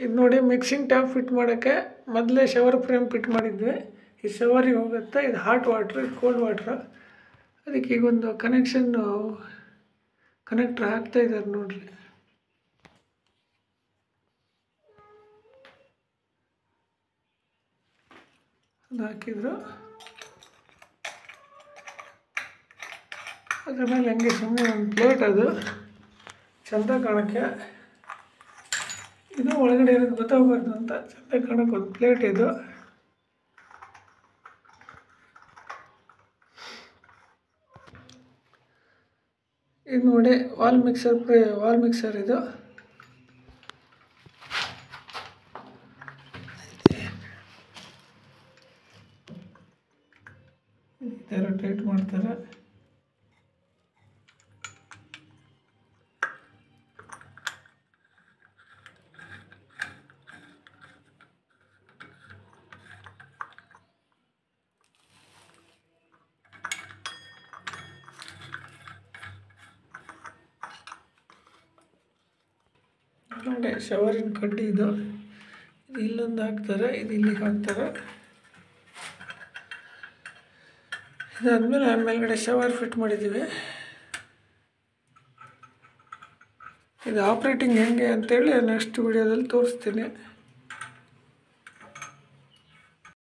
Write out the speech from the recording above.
ಇದು ನೋಡಿ mixing tap fit ಮಾಡೋಕ್ಕೆ ಮೊದಲೇ ಶವರ್ ಫ್ರೇಮ್ ಫಿಟ್ ಮಾಡಿದ್ವಿ. ಈ ಶವರಿಗೆ ಹೋಗುತ್ತೆ. ಇದು ಹಾಟ್ ವಾಟ್ರ್, ಇದು ಕೋಲ್ಡ್ ವಾಟ್ರ್. ಅದಕ್ಕೆ ಈಗೊಂದು ಕನೆಕ್ಟ್ರ್ ಹಾಕ್ತಾಯಿದ್ದಾರೆ ನೋಡಿರಿ. ಅದು ಹಾಕಿದ್ರು. ಅದ್ರ ಮೇಲೆ ಹಂಗೆ ಸುಮ್ಮನೆ ಒಂದು ಪ್ಲೇಟ್, ಅದು ಚೆಂದ ಕಾಣೋಕ್ಕೆ. ಇದು ಒಳಗಡೆ ಇರೋದು ಗೊತ್ತಾಗಬಾರ್ದು ಅಂತ ಚೆಂದ ಕಾಣೋಕ್ಕೆ ಒಂದು ಪ್ಲೇಟ್ ಇದು. ಇದು ನೋಡಿ ವಾಲ್ ಮಿಕ್ಸರ್ ಇದು. ಈ ಥರ ಟೈಟ್ ಮಾಡ್ತಾರೆ. ನೋಡಿ ಶವರಿನ ಕಡ್ಡಿ ಇದು ಇಲ್ಲೊಂದು ಹಾಕ್ತಾರೆ, ಇದು ಇಲ್ಲಿಗೆ ಹಾಕ್ತಾರೆ. ಇದಾದಮೇಲೆ ಮೇಲ್ಗಡೆ ಶವರ್ ಫಿಟ್ ಮಾಡಿದ್ದೀವಿ. ಇದು ಆಪ್ರೇಟಿಂಗ್ ಹೆಂಗೆ ಅಂತೇಳಿ ನೆಕ್ಸ್ಟ್ ವಿಡಿಯೋದಲ್ಲಿ ತೋರಿಸ್ತೀನಿ.